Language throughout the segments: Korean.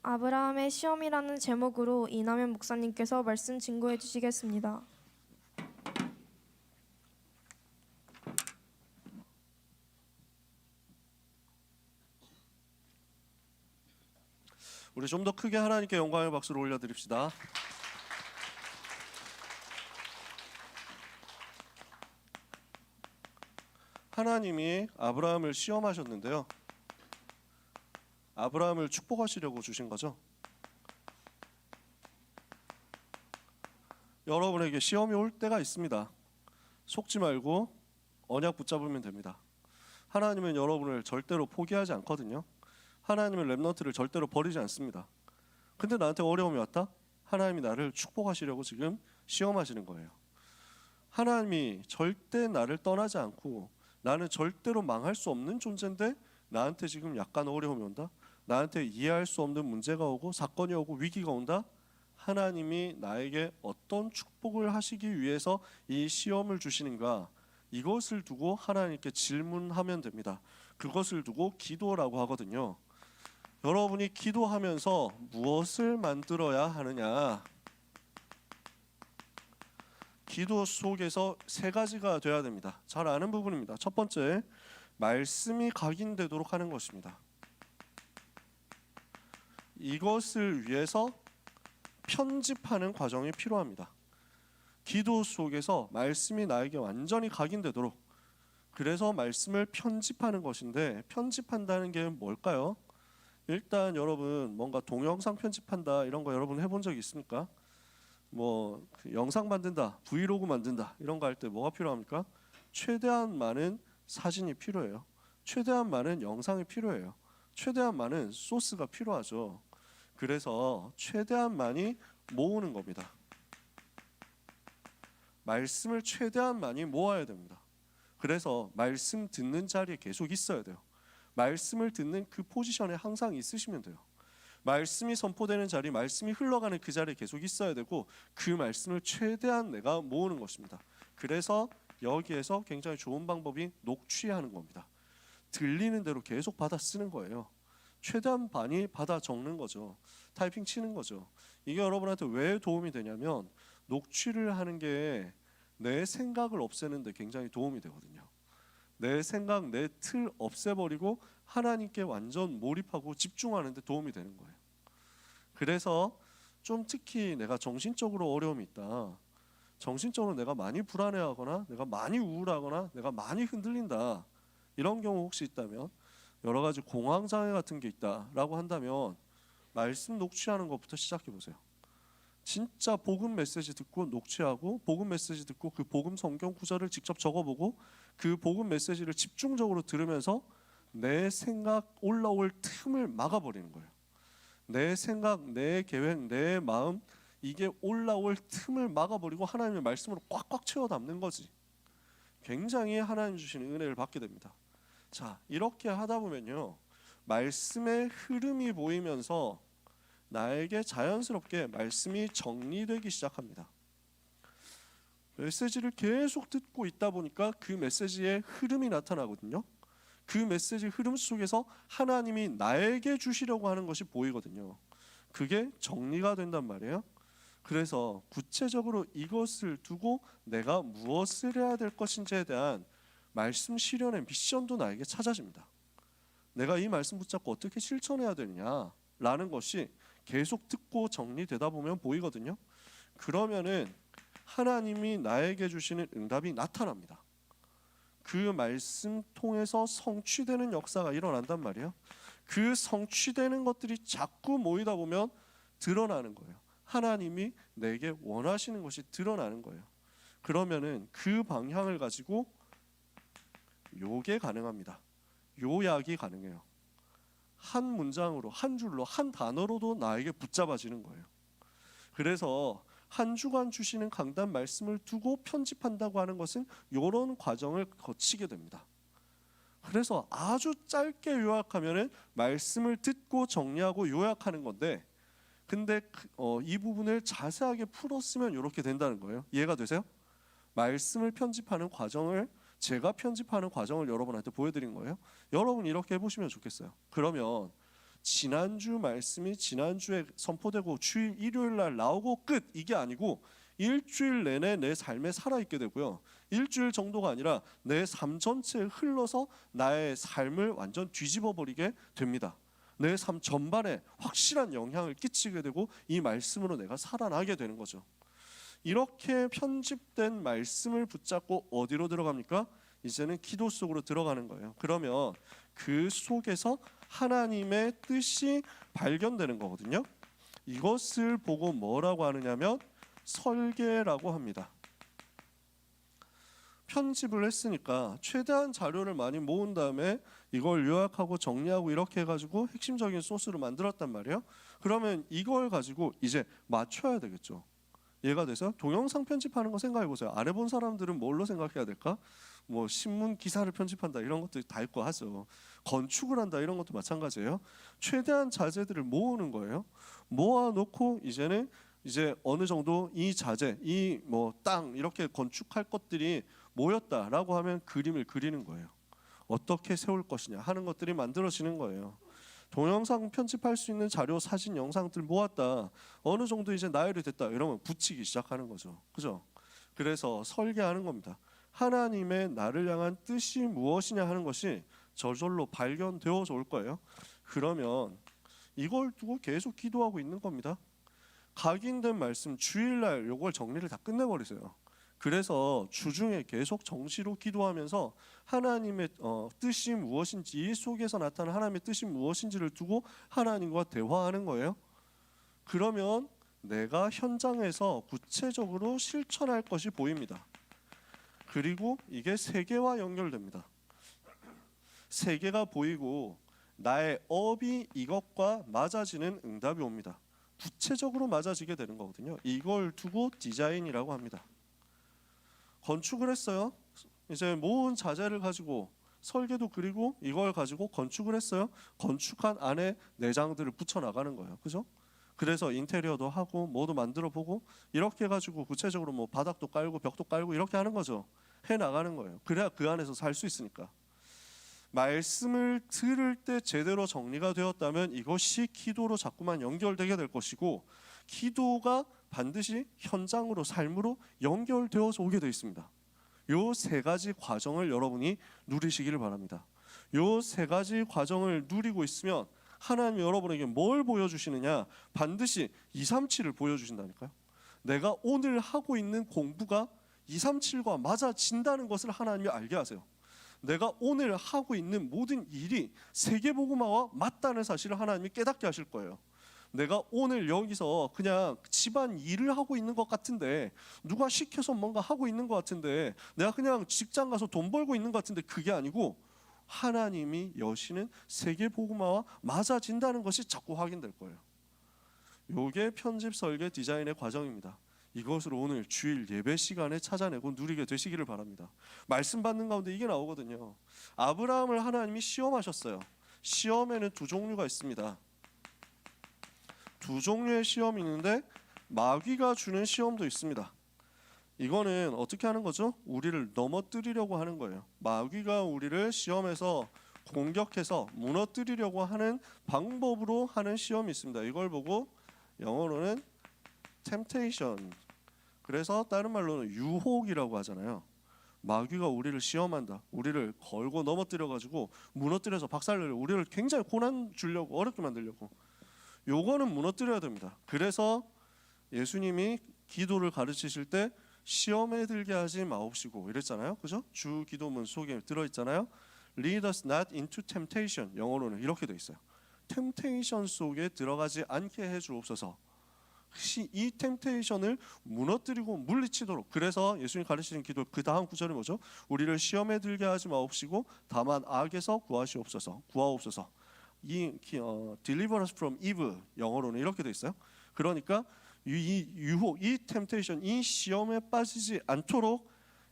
아브라함의 시험이라는 제목으로 이남현 목사님께서 말씀 증거해 주시겠습니다. 우리 좀 더 크게 하나님께 영광의 박수를 올려드립시다. 하나님이 아브라함을 시험하셨는데요, 아브라함을 축복하시려고 주신 거죠. 여러분에게 시험이 올 때가 있습니다. 속지 말고 언약 붙잡으면 됩니다. 하나님은 여러분을 절대로 포기하지 않거든요. 하나님은 렘넌트를 절대로 버리지 않습니다. 근데 나한테 어려움이 왔다? 하나님이 나를 축복하시려고 지금 시험하시는 거예요. 하나님이 절대 나를 떠나지 않고 나는 절대로 망할 수 없는 존재인데 나한테 지금 약간 어려움이 온다? 나한테 이해할 수 없는 문제가 오고 사건이 오고 위기가 온다? 하나님이 나에게 어떤 축복을 하시기 위해서 이 시험을 주시는가? 이것을 두고 하나님께 질문하면 됩니다. 그것을 두고 기도라고 하거든요. 여러분이 기도하면서 무엇을 만들어야 하느냐? 기도 속에서 세 가지가 돼야 됩니다. 잘 아는 부분입니다. 첫 번째, 말씀이 각인되도록 하는 것입니다. 이것을 위해서 편집하는 과정이 필요합니다. 기도 속에서 말씀이 나에게 완전히 각인되도록, 그래서 말씀을 편집하는 것인데, 편집한다는 게 뭘까요? 일단 여러분 뭔가 동영상 편집한다 이런 거 여러분 해본 적 있습니까? 뭐 영상 만든다, 브이로그 만든다 이런 거 할 때 뭐가 필요합니까? 최대한 많은 사진이 필요해요. 최대한 많은 영상이 필요해요. 최대한 많은 소스가 필요하죠. 그래서 최대한 많이 모으는 겁니다. 말씀을 최대한 많이 모아야 됩니다. 그래서 말씀 듣는 자리에 계속 있어야 돼요. 말씀을 듣는 그 포지션에 항상 있으시면 돼요. 말씀이 선포되는 자리, 말씀이 흘러가는 그 자리에 계속 있어야 되고 그 말씀을 최대한 내가 모으는 것입니다. 그래서 여기에서 굉장히 좋은 방법이 녹취하는 겁니다. 들리는 대로 계속 받아 쓰는 거예요. 최대한 많이 받아 적는 거죠. 타이핑 치는 거죠. 이게 여러분한테 왜 도움이 되냐면 녹취를 하는 게 내 생각을 없애는 데 굉장히 도움이 되거든요. 내 생각, 내 틀 없애버리고 하나님께 완전 몰입하고 집중하는 데 도움이 되는 거예요. 그래서 좀 특히 내가 정신적으로 어려움이 있다, 정신적으로 내가 많이 불안해하거나 내가 많이 우울하거나 내가 많이 흔들린다, 이런 경우 혹시 있다면, 여러 가지 공황장애 같은 게 있다라고 한다면 말씀 녹취하는 것부터 시작해 보세요. 진짜 복음 메시지 듣고 녹취하고 복음 메시지 듣고 그 복음 성경 구절을 직접 적어보고 그 복음 메시지를 집중적으로 들으면서 내 생각 올라올 틈을 막아버리는 거예요. 내 생각, 내 계획, 내 마음, 이게 올라올 틈을 막아버리고 하나님의 말씀으로 꽉꽉 채워 담는 거지. 굉장히 하나님 주시는 은혜를 받게 됩니다. 자, 이렇게 하다 보면요, 말씀의 흐름이 보이면서 나에게 자연스럽게 말씀이 정리되기 시작합니다. 메시지를 계속 듣고 있다 보니까 그 메시지의 흐름이 나타나거든요. 그 메시지 흐름 속에서 하나님이 나에게 주시려고 하는 것이 보이거든요. 그게 정리가 된단 말이에요. 그래서 구체적으로 이것을 두고 내가 무엇을 해야 될 것인지에 대한 말씀 실현의 미션도 나에게 찾아집니다. 내가 이 말씀 붙잡고 어떻게 실천해야 되느냐라는 것이 계속 듣고 정리되다 보면 보이거든요. 그러면은 하나님이 나에게 주시는 응답이 나타납니다. 그 말씀 통해서 성취되는 역사가 일어난단 말이에요. 그 성취되는 것들이 자꾸 모이다 보면 드러나는 거예요. 하나님이 내게 원하시는 것이 드러나는 거예요. 그러면은 그 방향을 가지고 요게 가능합니다. 요약이 가능해요. 한 문장으로, 한 줄로, 한 단어로도 나에게 붙잡아지는 거예요. 그래서 한 주간 주시는 강단 말씀을 두고 편집한다고 하는 것은 이런 과정을 거치게 됩니다. 그래서 아주 짧게 요약하면은 말씀을 듣고 정리하고 요약하는 건데, 근데 이 부분을 자세하게 풀었으면 이렇게 된다는 거예요. 이해가 되세요? 말씀을 편집하는 과정을, 제가 편집하는 과정을 여러분한테 보여드린 거예요. 여러분 이렇게 해보시면 좋겠어요. 그러면 지난주 말씀이 지난주에 선포되고 주일 일요일 날 나오고 끝, 이게 아니고 일주일 내내 내 삶에 살아있게 되고요. 일주일 정도가 아니라 내 삶 전체에 흘러서 나의 삶을 완전 뒤집어 버리게 됩니다. 내 삶 전반에 확실한 영향을 끼치게 되고 이 말씀으로 내가 살아나게 되는 거죠. 이렇게 편집된 말씀을 붙잡고 어디로 들어갑니까? 이제는 기도 속으로 들어가는 거예요. 그러면 그 속에서 하나님의 뜻이 발견되는 거거든요. 이것을 보고 뭐라고 하느냐면 설계라고 합니다. 편집을 했으니까 최대한 자료를 많이 모은 다음에 이걸 요약하고 정리하고 이렇게 해가지고 핵심적인 소스를 만들었단 말이에요. 그러면 이걸 가지고 이제 맞춰야 되겠죠. 얘가 돼서 동영상 편집하는 거 생각해 보세요. 안 해본 사람들은 뭘로 생각해야 될까? 뭐 신문 기사를 편집한다 이런 것도 다 있고 하죠. 건축을 한다 이런 것도 마찬가지예요. 최대한 자재들을 모으는 거예요. 모아놓고 이제 어느 정도 이 자재, 이 뭐 땅 이렇게 건축할 것들이 모였다라고 하면 그림을 그리는 거예요. 어떻게 세울 것이냐 하는 것들이 만들어지는 거예요. 동영상 편집할 수 있는 자료, 사진, 영상들 모았다. 어느 정도 이제 나열이 됐다. 이러면 붙이기 시작하는 거죠. 그죠? 그래서 설계하는 겁니다. 하나님의 나를 향한 뜻이 무엇이냐 하는 것이 저절로 발견되어져 올 거예요. 그러면 이걸 두고 계속 기도하고 있는 겁니다. 각인된 말씀 주일날 요걸 정리를 다 끝내버리세요. 그래서 주중에 계속 정시로 기도하면서 하나님의 뜻이 무엇인지, 이 속에서 나타나는 하나님의 뜻이 무엇인지를 두고 하나님과 대화하는 거예요. 그러면 내가 현장에서 구체적으로 실천할 것이 보입니다. 그리고 이게 세계와 연결됩니다. 세계가 보이고 나의 업이 이것과 맞아지는 응답이 옵니다. 구체적으로 맞아지게 되는 거거든요. 이걸 두고 디자인이라고 합니다. 건축을 했어요. 이제 모은 자재를 가지고 설계도 그리고 이걸 가지고 건축을 했어요. 건축한 안에 내장들을 붙여 나가는 거예요. 그죠? 그래서 인테리어도 하고 뭐도 만들어 보고 이렇게 가지고 구체적으로 뭐 바닥도 깔고 벽도 깔고 이렇게 하는 거죠. 해 나가는 거예요. 그래야 그 안에서 살 수 있으니까. 말씀을 들을 때 제대로 정리가 되었다면 이것이 기도로 자꾸만 연결되게 될 것이고, 기도가 반드시 현장으로 삶으로 연결되어서 오게 되어 있습니다. 요 세 가지 과정을 여러분이 누리시기를 바랍니다. 요 세 가지 과정을 누리고 있으면 하나님이 여러분에게 뭘 보여주시느냐? 반드시 237을 보여주신다니까요. 내가 오늘 하고 있는 공부가 237과 맞아진다는 것을 하나님이 알게 하세요. 내가 오늘 하고 있는 모든 일이 세계복음화와 맞다는 사실을 하나님이 깨닫게 하실 거예요. 내가 오늘 여기서 그냥 집안 일을 하고 있는 것 같은데, 누가 시켜서 뭔가 하고 있는 것 같은데, 내가 그냥 직장 가서 돈 벌고 있는 것 같은데, 그게 아니고 하나님이 여시는 세계복음화와 맞아진다는 것이 자꾸 확인될 거예요. 이게 편집, 설계, 디자인의 과정입니다. 이것을 오늘 주일 예배 시간에 찾아내고 누리게 되시기를 바랍니다. 말씀 받는 가운데 이게 나오거든요. 아브라함을 하나님이 시험하셨어요. 시험에는 두 종류가 있습니다. 두 종류의 시험이 있는데 마귀가 주는 시험도 있습니다. 이거는 어떻게 하는 거죠? 우리를 넘어뜨리려고 하는 거예요. 마귀가 우리를 시험에서 공격해서 무너뜨리려고 하는 방법으로 하는 시험이 있습니다. 이걸 보고 영어로는 temptation, 그래서 다른 말로는 유혹이라고 하잖아요. 마귀가 우리를 시험한다. 우리를 걸고 넘어뜨려 가지고 무너뜨려서 박살내려, 우리를 굉장히 고난 주려고, 어렵게 만들려고. 요거는 무너뜨려야 됩니다. 그래서 예수님이 기도를 가르치실 때 시험에 들게 하지 마옵시고 이랬잖아요. 그죠? 주 기도문 속에 들어 있잖아요. Lead us not into temptation. 영어로는 이렇게 돼 있어요. temptation 속에 들어가지 않게 해 주옵소서. 이 템테이션을 무너뜨리고 물리치도록. 그래서 예수님 가르치는 기도 그 다음 구절이 뭐죠? 우리를 시험에 들게 하지 마옵시고 다만 악에서 구하시옵소서. 구하옵소서. Deliver us from evil. 영어로는 이렇게 돼 있어요. 그러니까 이 유혹, 이 템테이션, 이 시험에 빠지지 않도록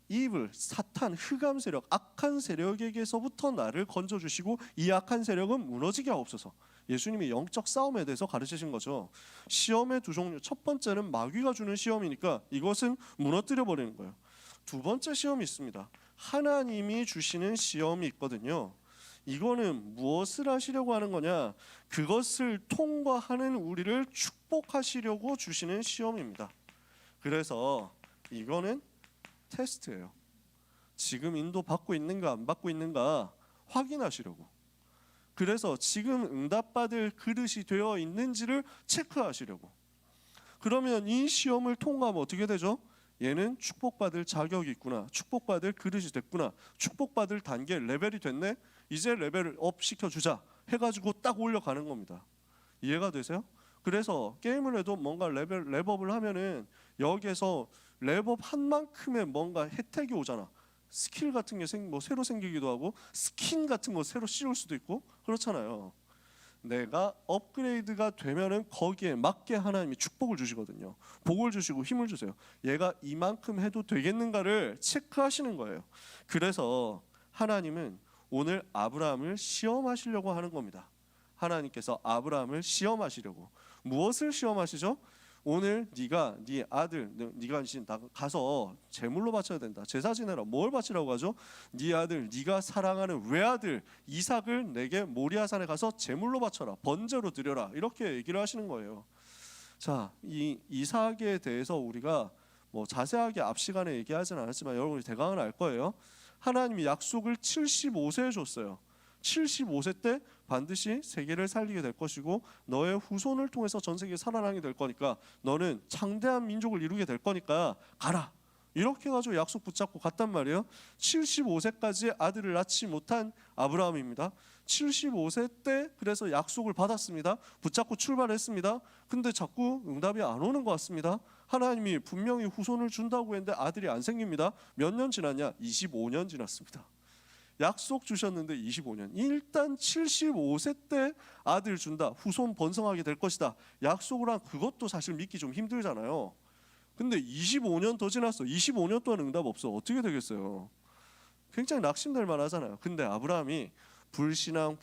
evil, 사탄, 흑암 세력, 악한 세력에게서부터 나를 건져주시고 이 악한 세력은 무너지게 하옵소서. 예수님이 영적 싸움에 대해서 가르치신 거죠. 시험의 두 종류. 첫 번째는 마귀가 주는 시험이니까 이것은 무너뜨려 버리는 거예요. 두 번째 시험이 있습니다. 하나님이 주시는 시험이 있거든요. 이거는 무엇을 하시려고 하는 거냐? 그것을 통과하는 우리를 축복하시려고 주시는 시험입니다. 그래서 이거는 테스트예요. 지금 인도 받고 있는가 안 받고 있는가 확인하시려고. 그래서 지금 응답받을 그릇이 되어 있는지를 체크하시려고. 그러면 이 시험을 통과하면 어떻게 되죠? 얘는 축복받을 자격이 있구나. 축복받을 그릇이 됐구나. 축복받을 단계 레벨이 됐네. 이제 레벨을 업 시켜주자 해가지고 딱 올려가는 겁니다. 이해가 되세요? 그래서 게임을 해도 뭔가 랩업을 하면은 여기에서 랩업 한 만큼의 뭔가 혜택이 오잖아. 스킬 같은 게 새로 생기기도 하고 스킨 같은 거 새로 씌울 수도 있고 그렇잖아요. 내가 업그레이드가 되면은 거기에 맞게 하나님이 축복을 주시거든요. 복을 주시고 힘을 주세요. 얘가 이만큼 해도 되겠는가를 체크하시는 거예요. 그래서 하나님은 오늘 아브라함을 시험하시려고 하는 겁니다. 하나님께서 아브라함을 시험하시려고. 무엇을 시험하시죠? 오늘 네가 네 아들, 네가 가서 제물로 바쳐야 된다. 제사 지내라. 뭘 바치라고 하죠? 네 아들, 네가 사랑하는 외아들 이삭을 내게 모리아산에 가서 제물로 바쳐라. 번제로 드려라. 이렇게 얘기를 하시는 거예요. 자, 이 이삭에 대해서 우리가 뭐 자세하게 앞 시간에 얘기하지는 않았지만 여러분이 대강은 알 거예요. 하나님이 약속을 75세에 줬어요. 75세 때 반드시 세계를 살리게 될 것이고 너의 후손을 통해서 전 세계에 살아나게 될 거니까 너는 창대한 민족을 이루게 될 거니까 가라. 이렇게 해가지고 약속 붙잡고 갔단 말이에요. 75세까지 아들을 낳지 못한 아브라함입니다. 75세 때 그래서 약속을 받았습니다. 붙잡고 출발했습니다. 근데 자꾸 응답이 안 오는 것 같습니다. 하나님이 분명히 후손을 준다고 했는데 아들이 안 생깁니다. 몇 년 지났냐? 25년 지났습니다. 약속 주셨는데 25년. 일단 75세 때 아들 준다. 후손 번성하게 될 것이다. 약속을 한 그것도 사실 믿기 좀 힘들잖아요. 근데 25년 더 지났어. 25년 동안 응답 없어. 어떻게 되겠어요? 굉장히 낙심될 만하잖아요. 근데 아브라함이 불신앙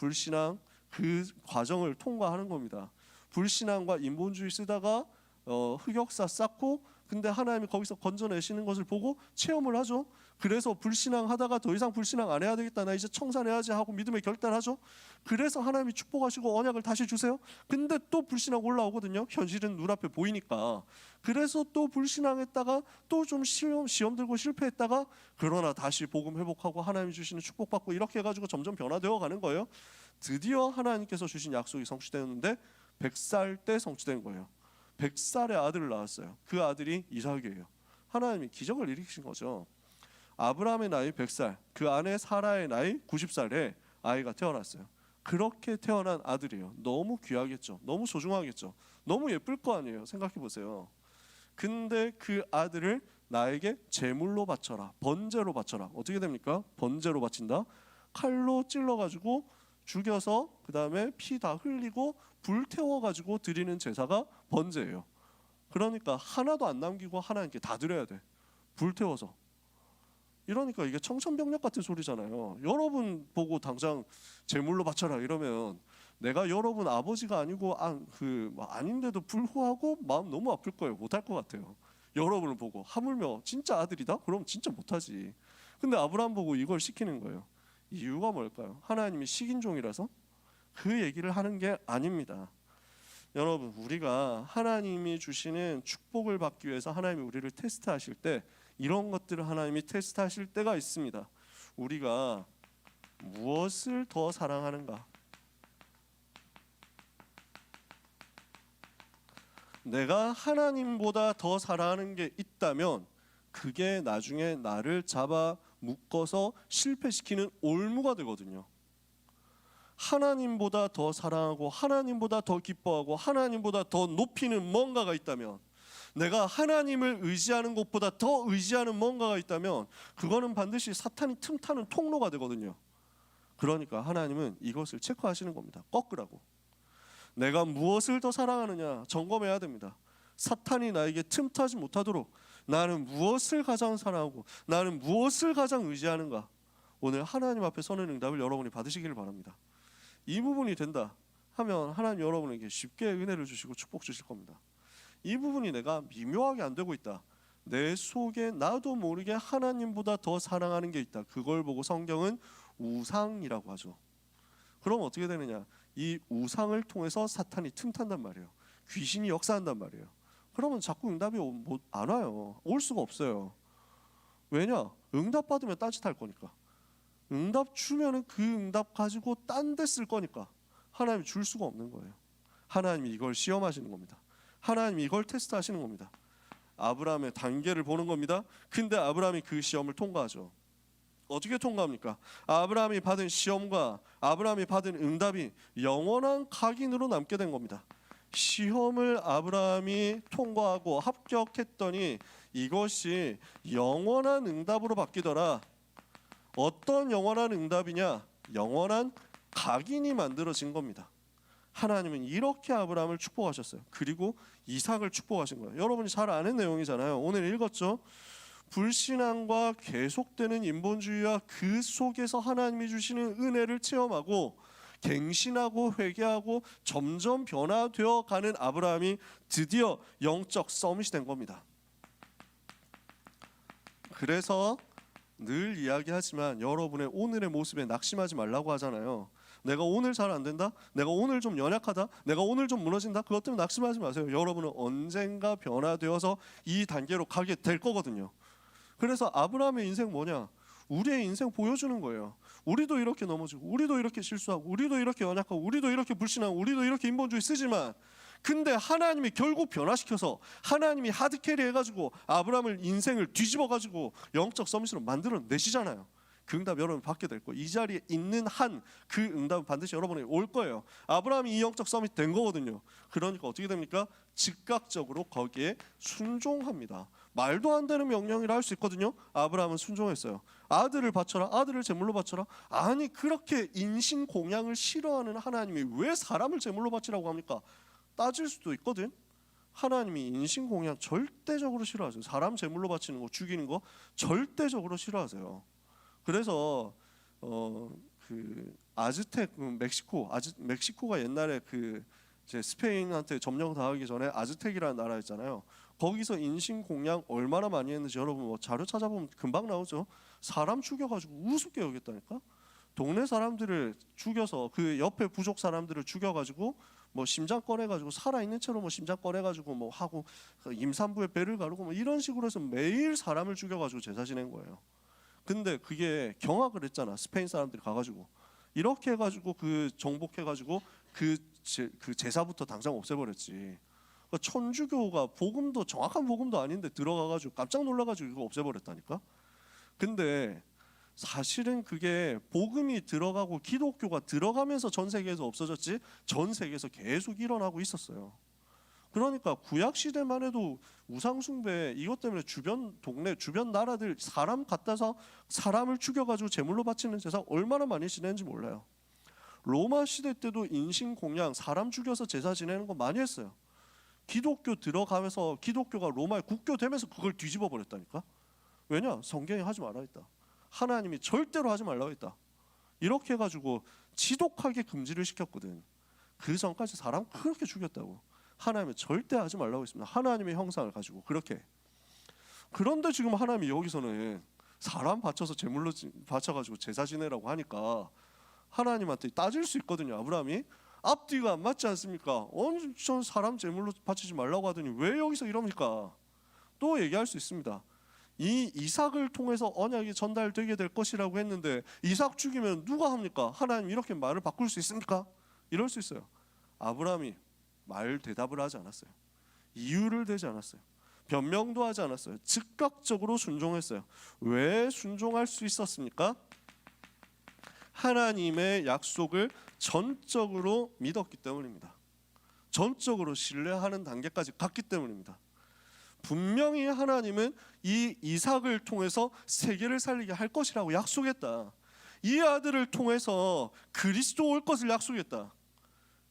그 과정을 통과하는 겁니다. 불신앙과 인본주의 쓰다가 흑역사 쌓고 근데 하나님이 거기서 건져내시는 것을 보고 체험을 하죠. 그래서 불신앙하다가 더 이상 불신앙 안 해야 되겠다. 나 이제 청산해야지 하고 믿음의 결단하죠. 그래서 하나님이 축복하시고 언약을 다시 주세요. 근데 또 불신앙 올라오거든요. 현실은 눈앞에 보이니까. 그래서 또 불신앙했다가 또 좀 시험 들고 실패했다가 그러나 다시 복음 회복하고 하나님이 주시는 축복받고 이렇게 해가지고 점점 변화되어 가는 거예요. 드디어 하나님께서 주신 약속이 성취되었는데 100살 때 성취된 거예요. 100살의 아들을 낳았어요. 그 아들이 이삭이에요. 하나님이 기적을 일으키신 거죠. 아브라함의 나이 100살, 그 아내 사라의 나이 90살에 아이가 태어났어요. 그렇게 태어난 아들이에요. 너무 귀하겠죠. 너무 소중하겠죠. 너무 예쁠 거 아니에요. 생각해 보세요. 근데 그 아들을 나에게 제물로 바쳐라. 번제로 바쳐라. 어떻게 됩니까? 번제로 바친다. 칼로 찔러가지고 죽여서 그 다음에 피 다 흘리고 불 태워가지고 드리는 제사가 번제예요. 그러니까 하나도 안 남기고 하나님께 다 드려야 돼. 불 태워서. 이러니까 이게 청천벽력 같은 소리잖아요. 여러분 보고 당장 제물로 바쳐라 이러면 내가 여러분 아버지가 아니고 아닌데도 불구하고 마음 너무 아플 거예요. 못할 것 같아요. 여러분을 보고 하물며 진짜 아들이다? 그럼 진짜 못하지. 근데 아브라함 보고 이걸 시키는 거예요. 이유가 뭘까요? 하나님이 식인종이라서? 그 얘기를 하는 게 아닙니다. 여러분 우리가 하나님이 주시는 축복을 받기 위해서 하나님이 우리를 테스트하실 때 이런 것들을 하나님이 테스트하실 때가 있습니다. 우리가 무엇을 더 사랑하는가? 내가 하나님보다 더 사랑하는 게 있다면 그게 나중에 나를 잡아 묶어서 실패시키는 올무가 되거든요. 하나님보다 더 사랑하고 하나님보다 더 기뻐하고 하나님보다 더 높이는 뭔가가 있다면 내가 하나님을 의지하는 것보다 더 의지하는 뭔가가 있다면 그거는 반드시 사탄이 틈타는 통로가 되거든요. 그러니까 하나님은 이것을 체크하시는 겁니다. 꺾으라고. 내가 무엇을 더 사랑하느냐 점검해야 됩니다. 사탄이 나에게 틈타지 못하도록 나는 무엇을 가장 사랑하고 나는 무엇을 가장 의지하는가. 오늘 하나님 앞에 서는 응답을 여러분이 받으시기를 바랍니다. 이 부분이 된다 하면 하나님 여러분에게 쉽게 은혜를 주시고 축복 주실 겁니다. 이 부분이 내가 미묘하게 안 되고 있다. 내 속에 나도 모르게 하나님보다 더 사랑하는 게 있다. 그걸 보고 성경은 우상이라고 하죠. 그럼 어떻게 되느냐? 이 우상을 통해서 사탄이 틈탄단 말이에요. 귀신이 역사한단 말이에요. 그러면 자꾸 응답이 안 와요. 올 수가 없어요. 왜냐? 응답 받으면 딴짓할 거니까. 응답 주면은 그 응답 가지고 딴 데 쓸 거니까 하나님이 줄 수가 없는 거예요. 하나님이 이걸 시험하시는 겁니다. 하나님이 이걸 테스트하시는 겁니다. 아브라함의 단계를 보는 겁니다. 근데 아브라함이 그 시험을 통과하죠. 어떻게 통과합니까? 아브라함이 받은 시험과 아브라함이 받은 응답이 영원한 각인으로 남게 된 겁니다. 시험을 아브라함이 통과하고 합격했더니 이것이 영원한 응답으로 바뀌더라. 어떤 영원한 응답이냐? 영원한 각인이 만들어진 겁니다. 하나님은 이렇게 아브라함을 축복하셨어요. 그리고 이삭을 축복하신 거예요. 여러분이 잘 아는 내용이잖아요. 오늘 읽었죠? 불신앙과 계속되는 인본주의와 그 속에서 하나님이 주시는 은혜를 체험하고 갱신하고 회개하고 점점 변화되어 가는 아브라함이 드디어 영적 서밋이 된 겁니다. 그래서 늘 이야기하지만 여러분의 오늘의 모습에 낙심하지 말라고 하잖아요. 내가 오늘 잘 안 된다? 내가 오늘 좀 연약하다? 내가 오늘 좀 무너진다? 그것 때문에 낙심하지 마세요. 여러분은 언젠가 변화되어서 이 단계로 가게 될 거거든요. 그래서 아브라함의 인생 뭐냐? 우리의 인생 보여주는 거예요. 우리도 이렇게 넘어지고 우리도 이렇게 실수하고 우리도 이렇게 연약하고 우리도 이렇게 불신하고 우리도 이렇게 인본주의 쓰지만 근데 하나님이 결국 변화시켜서 하나님이 하드캐리 해가지고 아브라함을 인생을 뒤집어가지고 영적 서밋으로 만들어내시잖아요. 그 응답 여러분 받게 될 거예요. 이 자리에 있는 한 그 응답은 반드시 여러분에게 올 거예요. 아브라함이 이 영적 서밋 된 거거든요. 그러니까 어떻게 됩니까? 즉각적으로 거기에 순종합니다. 말도 안 되는 명령이라 할 수 있거든요. 아브라함은 순종했어요. 아들을 바쳐라, 아들을 제물로 바쳐라. 아니 그렇게 인신 공양을 싫어하는 하나님이 왜 사람을 제물로 바치라고 합니까? 따질 수도 있거든. 하나님이 인신 공양 절대적으로 싫어하세요. 사람 제물로 바치는 거, 죽이는 거 절대적으로 싫어하세요. 그래서 그 아즈텍 멕시코가 옛날에 그 이제 스페인한테 점령당하기 전에 아즈텍이라는 나라였잖아요. 거기서 인신 공양 얼마나 많이 했는지 여러분 뭐 자료 찾아보면 금방 나오죠. 사람 죽여가지고 우습게 여겼다니까. 동네 사람들을 죽여서 그 옆에 부족 사람들을 죽여가지고 뭐 심장 꺼내가지고 살아있는 채로 뭐 심장 꺼내가지고 뭐 하고 임산부의 배를 가르고 뭐 이런 식으로 해서 매일 사람을 죽여가지고 제사 지낸 거예요. 근데 그게 경악을 했잖아. 스페인 사람들이 가가지고 이렇게 해가지고 그 정복해가지고 그 제사부터 당장 없애버렸지. 그러니까 천주교가 복음도 정확한 복음도 아닌데 들어가가지고 깜짝 놀라가지고 이거 없애버렸다니까. 근데 사실은 그게 복음이 들어가고 기독교가 들어가면서 전 세계에서 없어졌지 전 세계에서 계속 일어나고 있었어요. 그러니까 구약 시대만 해도 우상 숭배 이것 때문에 주변 동네 주변 나라들 사람 갖다서 사람을 죽여가지고 제물로 바치는 제사 얼마나 많이 지내는지 몰라요. 로마 시대 때도 인신 공양 사람 죽여서 제사 지내는 거 많이 했어요. 기독교 들어가면서 기독교가 로마의 국교 되면서 그걸 뒤집어 버렸다니까. 왜냐? 성경이 하지 말라 했다. 하나님이 절대로 하지 말라고 했다. 이렇게 해가지고 지독하게 금지를 시켰거든. 그 전까지 사람 그렇게 죽였다고. 하나님은 절대 하지 말라고 했습니다. 하나님의 형상을 가지고 그렇게. 그런데 지금 하나님이 여기서는 사람 바쳐서 제물로 바쳐가지고 제사 지내라고 하니까 하나님한테 따질 수 있거든요. 아브라함이 앞뒤가 안 맞지 않습니까? 전 사람 제물로 바치지 말라고 하더니 왜 여기서 이럽니까? 또 얘기할 수 있습니다. 이 이삭을 통해서 언약이 전달되게 될 것이라고 했는데 이삭 죽이면 누가 합니까? 하나님 이렇게 말을 바꿀 수 있습니까? 이럴 수 있어요. 아브라함이 말 대답을 하지 않았어요. 이유를 대지 않았어요. 변명도 하지 않았어요. 즉각적으로 순종했어요. 왜 순종할 수 있었습니까? 하나님의 약속을 전적으로 믿었기 때문입니다. 전적으로 신뢰하는 단계까지 갔기 때문입니다. 분명히 하나님은 이 이삭을 통해서 세계를 살리게 할 것이라고 약속했다. 이 아들을 통해서 그리스도 올 것을 약속했다.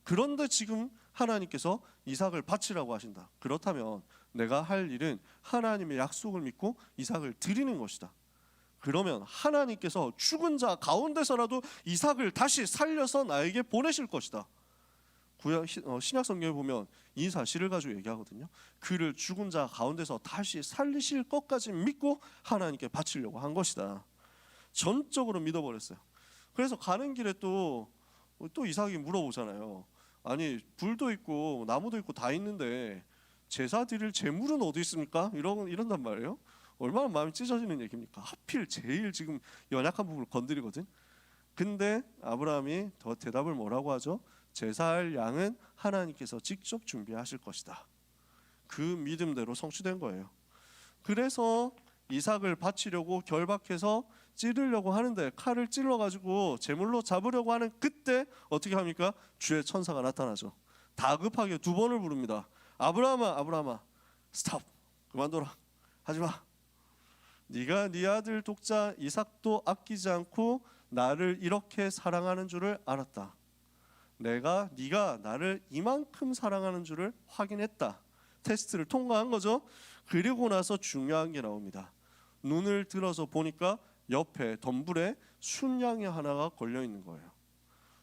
그런데 지금 하나님께서 이삭을 바치라고 하신다. 그렇다면 내가 할 일은 하나님의 약속을 믿고 이삭을 드리는 것이다. 그러면 하나님께서 죽은 자 가운데서라도 이삭을 다시 살려서 나에게 보내실 것이다. 신약 성경에 보면 이 사실을 가지고 얘기하거든요. 그를 죽은 자 가운데서 다시 살리실 것까지 믿고 하나님께 바치려고 한 것이다. 전적으로 믿어버렸어요. 그래서 가는 길에 또 또 이삭이 물어보잖아요. 아니 불도 있고 나무도 있고 다 있는데 제사 드릴 제물은 어디 있습니까? 이런단 말이에요. 얼마나 마음이 찢어지는 얘기입니까? 하필 제일 지금 연약한 부분을 건드리거든. 근데 아브라함이 더 대답을 뭐라고 하죠? 제사할 양은 하나님께서 직접 준비하실 것이다. 그 믿음대로 성취된 거예요. 그래서 이삭을 바치려고 결박해서 찌르려고 하는데 칼을 찔러가지고 제물로 잡으려고 하는 그때 어떻게 합니까? 주의 천사가 나타나죠. 다급하게 두 번을 부릅니다. 아브라함아, 아브라함아, 스탑, 그만둬라, 하지마. 네가 네 아들 독자 이삭도 아끼지 않고 나를 이렇게 사랑하는 줄을 알았다. 네가 나를 이만큼 사랑하는 줄을 확인했다. 테스트를 통과한 거죠. 그리고 나서 중요한 게 나옵니다. 눈을 들어서 보니까 옆에 덤불에 순양이 하나가 걸려 있는 거예요.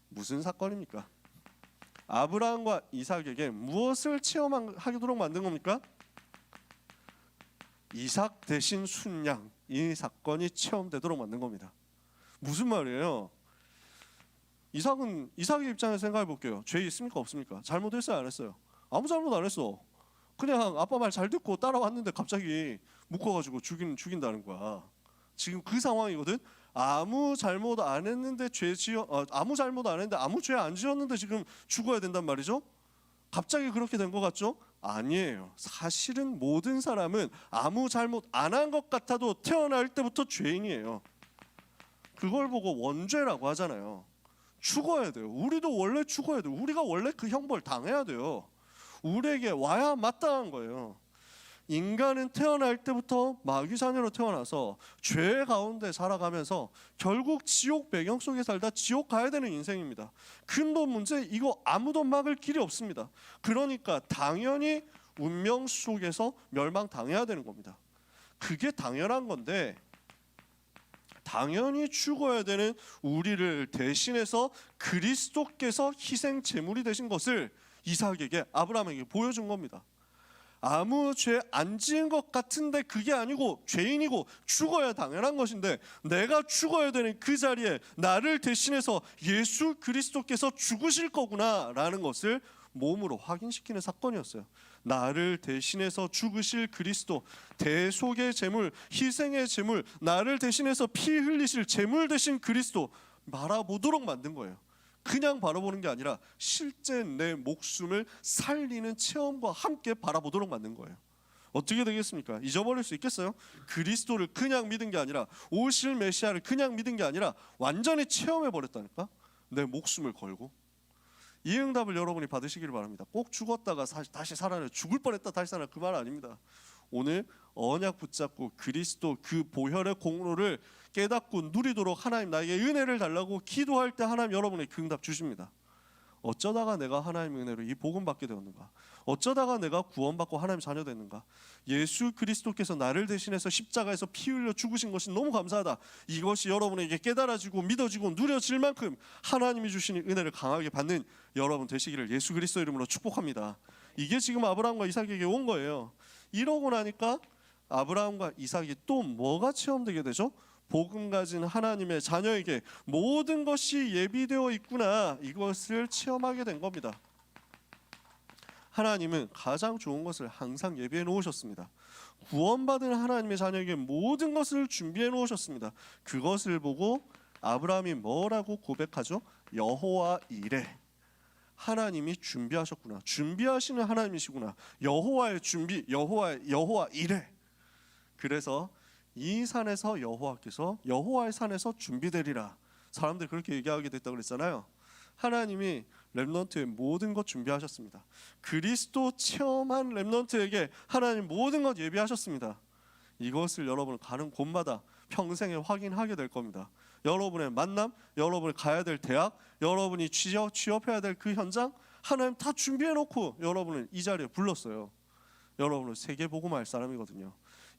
무슨 사건입니까? 아브라함과 이삭에게 무엇을 체험하도록 만든 겁니까? 이삭 대신 순양, 이 사건이 체험되도록 만든 겁니다. 무슨 말이에요? 이삭의 입장에서 생각해 볼게요. 죄 있습니까 없습니까? 잘못했어요 안 했어요? 아무 잘못 안 했어. 그냥 아빠 말 잘 듣고 따라왔는데 갑자기 묶어가지고 죽인다는 거야. 지금 그 상황이거든. 아무 잘못 안 했는데 아무 잘못 안 했는데 아무 죄 안 지었는데 지금 죽어야 된단 말이죠. 갑자기 그렇게 된 것 같죠? 아니에요. 사실은 모든 사람은 아무 잘못 안 한 것 같아도 태어날 때부터 죄인이에요. 그걸 보고 원죄라고 하잖아요. 죽어야 돼요. 우리도 원래 죽어야 돼요. 우리가 원래 그 형벌 당해야 돼요. 우리에게 와야 마땅한 거예요. 인간은 태어날 때부터 마귀 자녀로 태어나서 죄 가운데 살아가면서 결국 지옥 배경 속에 살다 지옥 가야 되는 인생입니다. 근본 문제 이거 아무도 막을 길이 없습니다. 그러니까 당연히 운명 속에서 멸망당해야 되는 겁니다. 그게 당연한 건데 당연히 죽어야 되는 우리를 대신해서 그리스도께서 희생 제물이 되신 것을 이삭에게 아브라함에게 보여준 겁니다. 아무 죄 안 지은 것 같은데 그게 아니고 죄인이고 죽어야 당연한 것인데 내가 죽어야 되는 그 자리에 나를 대신해서 예수 그리스도께서 죽으실 거구나 라는 것을 몸으로 확인시키는 사건이었어요. 나를 대신해서 죽으실 그리스도, 대속의 제물, 희생의 제물, 나를 대신해서 피 흘리실 제물 되신 그리스도 바라보도록 만든 거예요. 그냥 바라보는 게 아니라 실제 내 목숨을 살리는 체험과 함께 바라보도록 만든 거예요. 어떻게 되겠습니까? 잊어버릴 수 있겠어요? 그리스도를 그냥 믿은 게 아니라 오실 메시아를 그냥 믿은 게 아니라 완전히 체험해버렸다니까? 내 목숨을 걸고. 이 응답을 여러분이 받으시기를 바랍니다. 꼭 죽었다가 다시 살아나 죽을 뻔했다 다시 살아나 그 말 아닙니다. 오늘 언약 붙잡고 그리스도 그 보혈의 공로를 깨닫고 누리도록 하나님 나에게 은혜를 달라고 기도할 때 하나님 여러분에게 그 응답 주십니다. 어쩌다가 내가 하나님의 은혜로 이 복음 받게 되었는가? 어쩌다가 내가 구원받고 하나님 자녀 됐는가? 예수 그리스도께서 나를 대신해서 십자가에서 피 흘려 죽으신 것이 너무 감사하다. 이것이 여러분에게 깨달아지고 믿어지고 누려질 만큼 하나님이 주시는 은혜를 강하게 받는 여러분 되시기를 예수 그리스도 이름으로 축복합니다. 이게 지금 아브라함과 이삭에게 온 거예요. 이러고 나니까 아브라함과 이삭이 또 뭐가 체험되게 되죠? 복음 가진 하나님의 자녀에게 모든 것이 예비되어 있구나, 이것을 체험하게 된 겁니다. 하나님은 가장 좋은 것을 항상 예비해 놓으셨습니다. 구원받은 하나님의 자녀에게 모든 것을 준비해 놓으셨습니다. 그것을 보고 아브라함이 뭐라고 고백하죠? 여호와 이레. 하나님이 준비하셨구나. 준비하시는 하나님이시구나. 여호와의 준비, 여호와 이레. 그래서 이 산에서 여호와의 산에서 준비되리라. 사람들이 그렇게 얘기하게 됐다고 그랬잖아요. 하나님이 렘넌트의 모든 것 준비하셨습니다. 그리스도 체험한 렘넌트에게 하나님 모든 것 예비하셨습니다. 이것을 여러분 가는 곳마다 평생에 확인하게 될 겁니다. 여러분의 만남, 여러분이 가야 될 대학, 여러분이 취업해야 될 그 현장, 하나님 다 준비해놓고 여러분을 이 자리에 불렀어요. 여러분은 세계 복음화할 사람이거든요.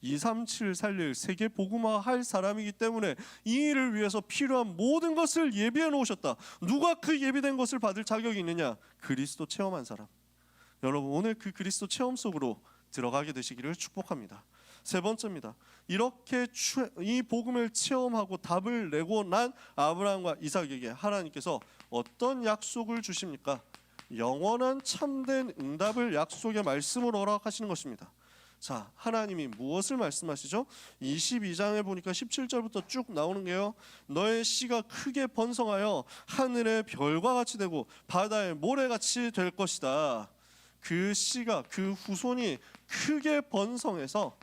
237 살릴 세계 복음화 할 사람이기 때문에 이 일을 위해서 필요한 모든 것을 예비해 놓으셨다. 누가 그 예비된 것을 받을 자격이 있느냐? 그리스도 체험한 사람. 여러분 오늘 그 그리스도 체험 속으로 들어가게 되시기를 축복합니다. 세 번째입니다. 이렇게 이 복음을 체험하고 답을 내고 난 아브라함과 이삭에게 하나님께서 어떤 약속을 주십니까? 영원한 참된 응답을 약속의 말씀으로 허락하시는 것입니다. 자, 하나님이 무엇을 말씀하시죠? 22장에 보니까 17절부터 쭉 나오는 게요. 너의 씨가 크게 번성하여 하늘의 별과 같이 되고 바다의 모래같이 될 것이다. 그 씨가, 그 후손이 크게 번성해서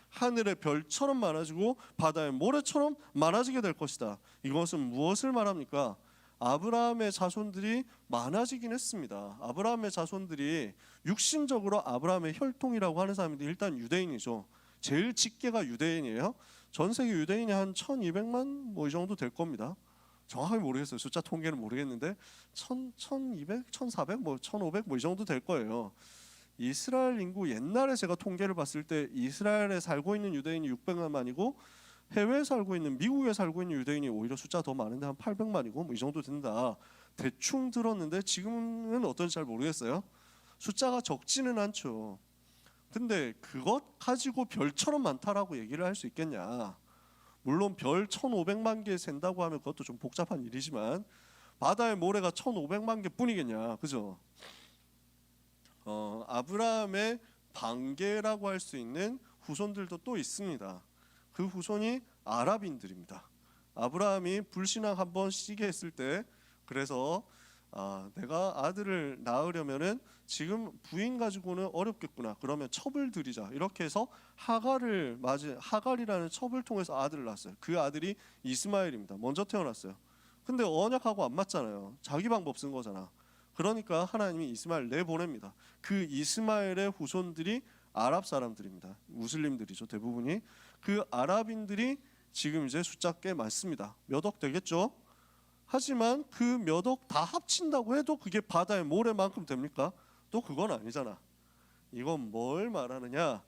하늘의 별처럼 많아지고 바다의 모래처럼 많아지게 될 것이다. 이것은 무엇을 말합니까? 아브라함의 자손들이 많아지긴 했습니다. 아브라함의 자손들이 육신적으로 아브라함의 혈통이라고 하는 사람들이 일단 유대인이죠. 제일 직계가 유대인이에요. 전 세계 유대인이 한 1200만 뭐 이 정도 될 겁니다. 정확하게 모르겠어요. 숫자 통계는 모르겠는데 1200, 1400, 뭐 1500 뭐 이 정도 될 거예요. 이스라엘 인구 옛날에 제가 통계를 봤을 때 이스라엘에 살고 있는 유대인이 600만이고 해외에 살고 있는 미국에 살고 있는 유대인이 오히려 숫자 더 많은데 한 800만이고 뭐 이 정도 된다. 대충 들었는데 지금은 어떤지 잘 모르겠어요. 숫자가 적지는 않죠. 근데 그것 가지고 별처럼 많다라고 얘기를 할 수 있겠냐? 물론 별 1500만 개 샌다고 하면 그것도 좀 복잡한 일이지만 바다의 모래가 1500만 개뿐이겠냐? 그죠? 아브라함의 반계라고 할 수 있는 후손들도 또 있습니다. 그 후손이 아랍인들입니다. 아브라함이 불신앙 한번 시게 했을 때 그래서 내가 아들을 낳으려면은 지금 부인 가지고는 어렵겠구나. 그러면 첩을 들이자. 이렇게 해서 하갈을 맞은 하갈이라는 첩을 통해서 아들을 낳았어요. 그 아들이 이스마엘입니다. 먼저 태어났어요. 근데 언약하고 안 맞잖아요. 자기 방법 쓴 거잖아. 그러니까 하나님이 이스마엘 내보냅니다. 그 이스마엘의 후손들이 아랍 사람들입니다. 무슬림들이죠. 대부분이. 그 아랍인들이 지금 이제 숫자 꽤 많습니다. 몇 억 되겠죠. 하지만 그 몇 억 다 합친다고 해도 그게 바다의 모래만큼 됩니까? 또 그건 아니잖아. 이건 뭘 말하느냐?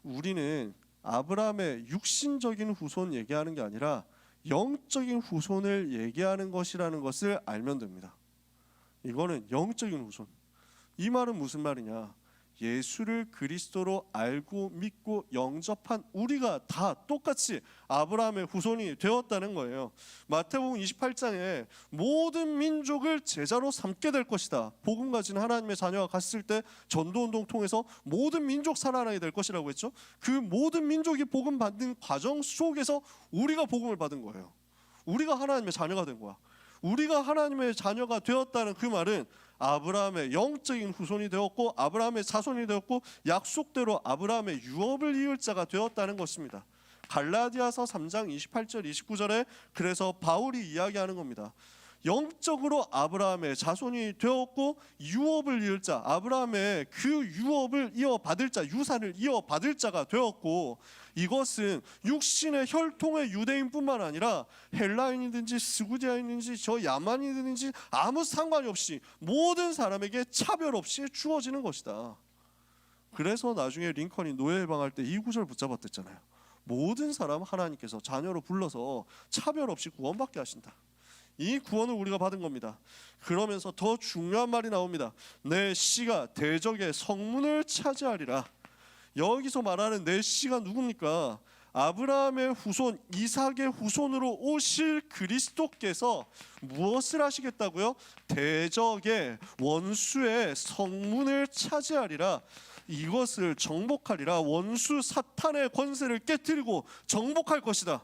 우리는 아브라함의 육신적인 후손 얘기하는 게 아니라 영적인 후손을 얘기하는 것이라는 것을 알면 됩니다. 이거는 영적인 후손. 이 말은 무슨 말이냐? 예수를 그리스도로 알고 믿고 영접한 우리가 다 똑같이 아브라함의 후손이 되었다는 거예요. 마태복음 28장에 모든 민족을 제자로 삼게 될 것이다. 복음 가진 하나님의 자녀가 갔을 때 전도운동 통해서 모든 민족 살아나게 될 것이라고 했죠. 그 모든 민족이 복음 받는 과정 속에서 우리가 복음을 받은 거예요. 우리가 하나님의 자녀가 된 거야. 우리가 하나님의 자녀가 되었다는 그 말은 아브라함의 영적인 후손이 되었고 아브라함의 자손이 되었고 약속대로 아브라함의 유업을 이을 자가 되었다는 것입니다. 갈라디아서 3장 28절 29절에 그래서 바울이 이야기하는 겁니다. 영적으로 아브라함의 자손이 되었고 유업을 이을 자, 아브라함의 그 유업을 이어받을 자, 유산을 이어받을 자가 되었고 이것은 육신의 혈통의 유대인뿐만 아니라 헬라인이든지 스구디아인이든지 저 야만이든지 아무 상관이 없이 모든 사람에게 차별 없이 주어지는 것이다. 그래서 나중에 링컨이 노예 해방할 때 이 구절 붙잡았댔잖아요. 모든 사람 하나님께서 자녀로 불러서 차별 없이 구원받게 하신다. 이 구원을 우리가 받은 겁니다. 그러면서 더 중요한 말이 나옵니다. 내 씨가 대적의 성문을 차지하리라. 여기서 말하는 내 씨가 누굽니까? 아브라함의 후손 이삭의 후손으로 오실 그리스도께서 무엇을 하시겠다고요? 대적의 원수의 성문을 차지하리라. 이것을 정복하리라. 원수 사탄의 권세를 깨뜨리고 정복할 것이다.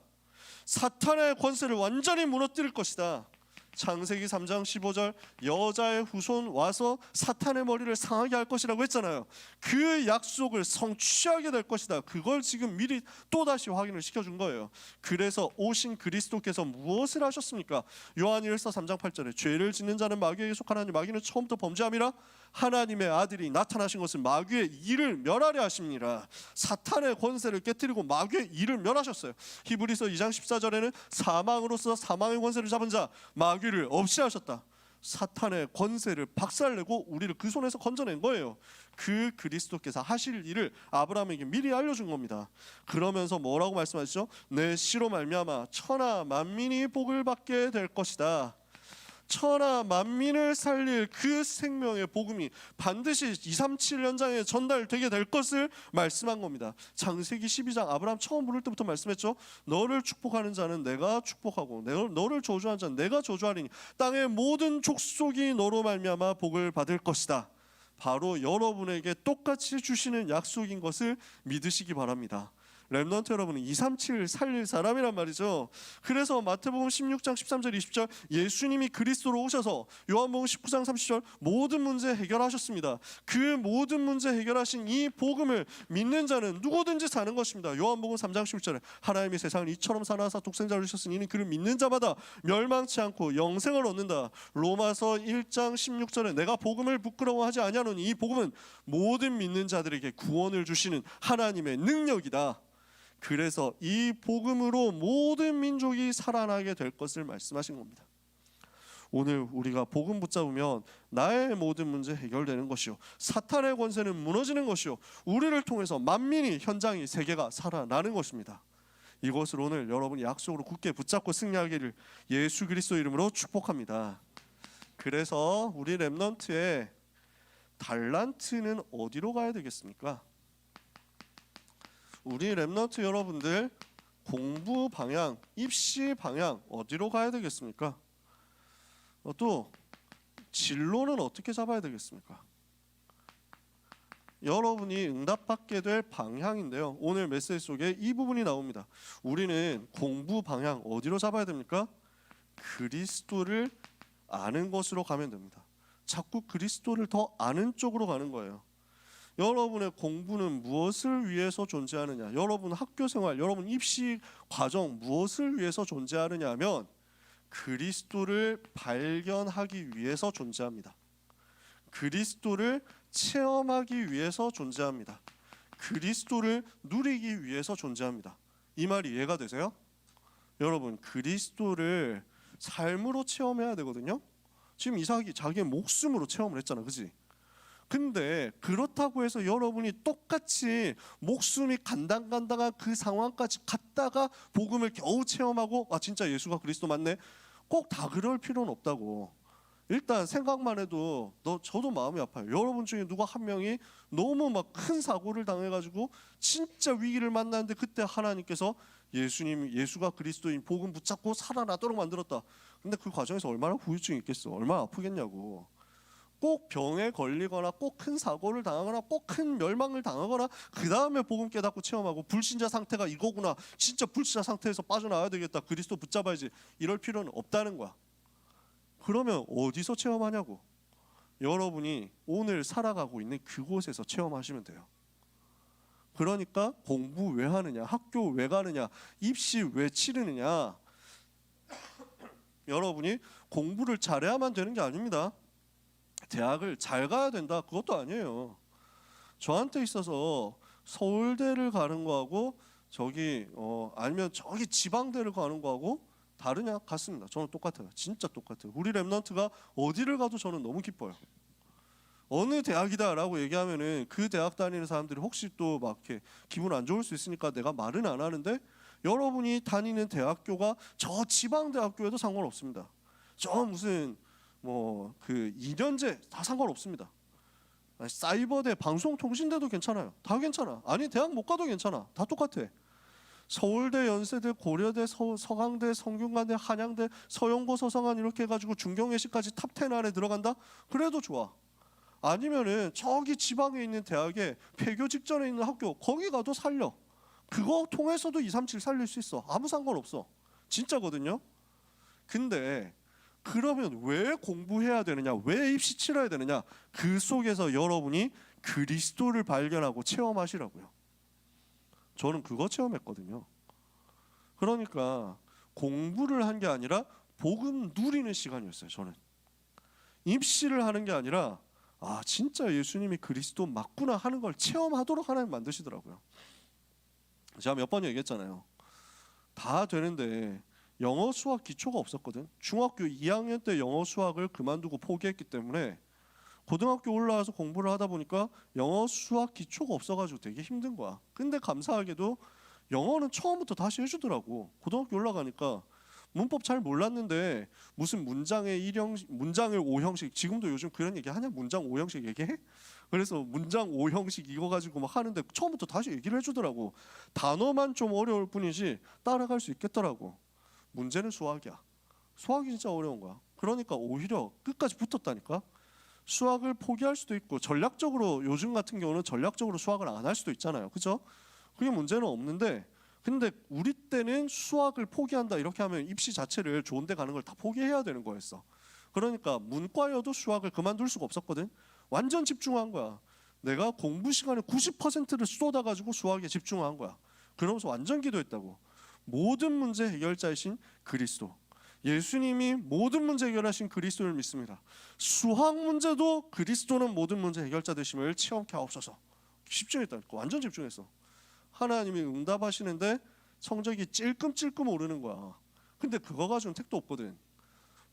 사탄의 권세를 완전히 무너뜨릴 것이다. 창세기 3장 15절 여자의 후손 와서 사탄의 머리를 상하게 할 것이라고 했잖아요. 그 약속을 성취하게 될 것이다. 그걸 지금 미리 또다시 확인을 시켜준 거예요. 그래서 오신 그리스도께서 무엇을 하셨습니까? 요한일서 3장 8절에 죄를 짓는 자는 마귀에게 속하나니 마귀는 처음부터 범죄함이라 하나님의 아들이 나타나신 것은 마귀의 일을 멸하려 하심이니라. 사탄의 권세를 깨뜨리고 마귀의 일을 멸하셨어요. 히브리서 2장 14절에는 사망으로서 사망의 권세를 잡은 자 마귀를 없이 하셨다. 사탄의 권세를 박살내고 우리를 그 손에서 건져낸 거예요. 그 그리스도께서 하실 일을 아브라함에게 미리 알려준 겁니다. 그러면서 뭐라고 말씀하시죠? 내 씨로 말미암아 천하 만민이 복을 받게 될 것이다. 천하 만민을 살릴 그 생명의 복음이 반드시 237 현장에 전달되게 될 것을 말씀한 겁니다. 창세기 12장 아브라함 처음 부를 때부터 말씀했죠. 너를 축복하는 자는 내가 축복하고 너를 저주하는 자는 내가 저주하리니 땅의 모든 족속이 너로 말미암아 복을 받을 것이다. 바로 여러분에게 똑같이 주시는 약속인 것을 믿으시기 바랍니다. 렘넌트 여러분은 237 살릴 사람이란 말이죠. 그래서 마태복음 16장 13절 20절 예수님이 그리스도로 오셔서 요한복음 19장 30절 모든 문제 해결하셨습니다. 그 모든 문제 해결하신 이 복음을 믿는 자는 누구든지 사는 것입니다. 요한복음 3장 11절에 하나님이 세상을 이처럼 사랑하사 독생자를 주셨으니 이는 그를 믿는 자마다 멸망치 않고 영생을 얻는다. 로마서 1장 16절에 내가 복음을 부끄러워하지 아니하노니 이 복음은 모든 믿는 자들에게 구원을 주시는 하나님의 능력이다. 그래서 이 복음으로 모든 민족이 살아나게 될 것을 말씀하신 겁니다. 오늘 우리가 복음 붙잡으면 나의 모든 문제 해결되는 것이요 사탄의 권세는 무너지는 것이요 우리를 통해서 만민이 현장이 세계가 살아나는 것입니다. 이것을 오늘 여러분이 약속으로 굳게 붙잡고 승리하기를 예수 그리스도 이름으로 축복합니다. 그래서 우리 렘넌트의 달란트는 어디로 가야 되겠습니까? 우리 렘넌트 여러분들 공부 방향, 입시 방향 어디로 가야 되겠습니까? 또 진로는 어떻게 잡아야 되겠습니까? 여러분이 응답받게 될 방향인데요. 오늘 메시지 속에 이 부분이 나옵니다. 우리는 공부 방향 어디로 잡아야 됩니까? 그리스도를 아는 것으로 가면 됩니다. 자꾸 그리스도를 더 아는 쪽으로 가는 거예요. 여러분의 공부는 무엇을 위해서 존재하느냐? 여러분 학교생활, 여러분 입시 과정 무엇을 위해서 존재하느냐 하면 그리스도를 발견하기 위해서 존재합니다. 그리스도를 체험하기 위해서 존재합니다. 그리스도를 누리기 위해서 존재합니다. 이 말이 이해가 되세요? 여러분 그리스도를 삶으로 체험해야 되거든요. 지금 이삭이 자기의 목숨으로 체험을 했잖아, 그렇지? 근데 그렇다고 해서 여러분이 똑같이 목숨이 간당간당한 그 상황까지 갔다가 복음을 겨우 체험하고 아 진짜 예수가 그리스도 맞네 꼭 다 그럴 필요는 없다고. 일단 생각만 해도 저도 마음이 아파요. 여러분 중에 누가 한 명이 너무 막 큰 사고를 당해가지고 진짜 위기를 만났는데 그때 하나님께서 예수가 그리스도인 복음 붙잡고 살아나도록 만들었다. 근데 그 과정에서 얼마나 후유증이 있겠어. 얼마나 아프겠냐고. 꼭 병에 걸리거나 꼭 큰 사고를 당하거나 꼭 큰 멸망을 당하거나 그 다음에 복음 깨닫고 체험하고 불신자 상태가 이거구나 진짜 불신자 상태에서 빠져나와야 되겠다 그리스도 붙잡아야지 이럴 필요는 없다는 거야. 그러면 어디서 체험하냐고. 여러분이 오늘 살아가고 있는 그곳에서 체험하시면 돼요. 그러니까 공부 왜 하느냐, 학교 왜 가느냐, 입시 왜 치르느냐. 여러분이 공부를 잘해야만 되는 게 아닙니다. 대학을 잘 가야 된다 그것도 아니에요. 저한테 있어서 서울대를 가는 거하고 아니면 저기 지방대를 가는 거하고 다르냐? 같습니다. 저는 똑같아요. 진짜 똑같아요. 우리 렘넌트가 어디를 가도 저는 너무 기뻐요. 어느 대학이다라고 얘기하면은 그 대학 다니는 사람들이 혹시 또 막 이렇게 기분 안 좋을 수 있으니까 내가 말은 안 하는데 여러분이 다니는 대학교가 저 지방대학교에도 상관없습니다. 저 무슨 그 2년제 다 상관없습니다. 사이버대, 방송통신대도 괜찮아요. 다 괜찮아. 아니 대학 못 가도 괜찮아. 다 똑같아. 서울대, 연세대, 고려대, 서강대, 성균관대, 한양대, 서영고, 서성한 이렇게 해가지고 중경외시까지 탑10 안에 들어간다? 그래도 좋아. 아니면은 저기 지방에 있는 대학에 폐교 직전에 있는 학교 거기 가도 살려. 그거 통해서도 237 살릴 수 있어. 아무 상관없어. 진짜거든요. 근데 그러면 왜 공부해야 되느냐? 왜 입시 치러야 되느냐? 그 속에서 여러분이 그리스도를 발견하고 체험하시라고요. 저는 그거 체험했거든요. 그러니까 공부를 한 게 아니라 복음 누리는 시간이었어요. 저는 입시를 하는 게 아니라 아 진짜 예수님이 그리스도 맞구나 하는 걸 체험하도록 하나님 만드시더라고요. 제가 몇 번 얘기했잖아요. 다 되는데 영어 수학 기초가 없었거든. 중학교 2학년 때 영어 수학을 그만두고 포기했기 때문에 고등학교 올라와서 공부를 하다 보니까 영어 수학 기초가 없어가지고 되게 힘든 거야. 근데 감사하게도 영어는 처음부터 다시 해주더라고. 고등학교 올라가니까 문법 잘 몰랐는데 무슨 문장의 1형식, 문장의 5형식, 지금도 요즘 그런 얘기 하냐? 문장 5형식 얘기해? 그래서 문장 5형식 이거 가지고 막 하는데 처음부터 다시 얘기를 해주더라고. 단어만 좀 어려울 뿐이지 따라갈 수 있겠더라고. 문제는 수학이야. 수학이 진짜 어려운 거야. 그러니까 오히려 끝까지 붙었다니까. 수학을 포기할 수도 있고, 전략적으로 요즘 같은 경우는 전략적으로 수학을 안 할 수도 있잖아요. 그죠? 그게 문제는 없는데, 근데 우리 때는 수학을 포기한다 이렇게 하면 입시 자체를 좋은 데 가는 걸 다 포기해야 되는 거였어. 그러니까 문과여도 수학을 그만둘 수가 없었거든. 완전 집중한 거야. 내가 공부 시간의 90%를 쏟아가지고 수학에 집중한 거야. 그러면서 완전 기도했다고. 모든 문제 해결자이신 그리스도, 예수님이 모든 문제 해결하신 그리스도를 믿습니다. 수학 문제도 그리스도는 모든 문제 해결자 되심을 체험케 하옵소서. 집중했다니까. 완전 집중했어. 하나님이 응답하시는데 성적이 찔끔찔끔 오르는 거야. 근데 그거 가지고는 택도 없거든.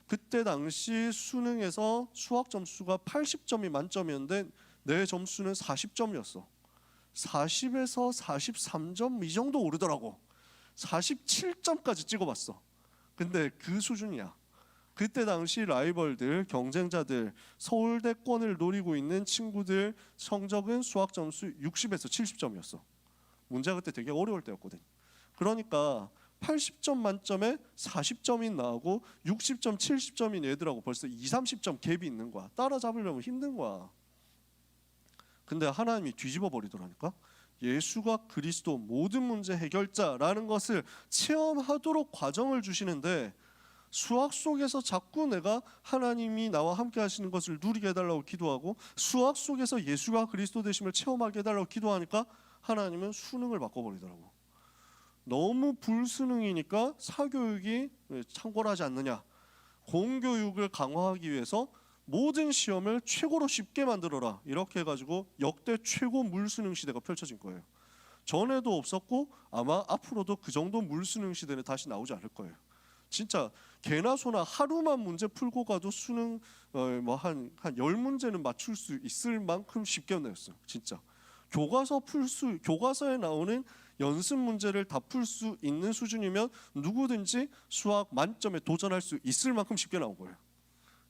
그때 당시 수능에서 수학 점수가 80점이 만점이었는데 내 점수는 40점이었어. 40에서 43점 이 정도 오르더라고. 47점까지 찍어봤어. 근데 그 수준이야. 그때 당시 라이벌들, 경쟁자들, 서울대권을 노리고 있는 친구들 성적은 수학 점수 60에서 70점이었어. 문제가 그때 되게 어려울 때였거든. 그러니까 80점 만점에 40점이 나오고 60점, 70점인 애들하고 벌써 20, 30점 갭이 있는 거야. 따라잡으려면 힘든 거야. 근데 하나님이 뒤집어 버리더라니까. 예수가 그리스도 모든 문제 해결자라는 것을 체험하도록 과정을 주시는데, 수학 속에서 자꾸 내가 하나님이 나와 함께 하시는 것을 누리게 해달라고 기도하고 수학 속에서 예수가 그리스도 되심을 체험하게 해달라고 기도하니까 하나님은 수능을 바꿔버리더라고. 너무 불수능이니까 사교육이 창궐하지 않느냐. 공교육을 강화하기 위해서 모든 시험을 최고로 쉽게 만들어라. 이렇게 해가지고 역대 최고 물수능 시대가 펼쳐진 거예요. 전에도 없었고 아마 앞으로도 그 정도 물수능 시대는 다시 나오지 않을 거예요. 진짜 개나 소나 하루만 문제 풀고 가도 수능 한 10문제는 맞출 수 있을 만큼 쉽게 내었어요. 진짜. 교과서에 나오는 연습 문제를 다 풀 수 있는 수준이면 누구든지 수학 만점에 도전할 수 있을 만큼 쉽게 나온 거예요.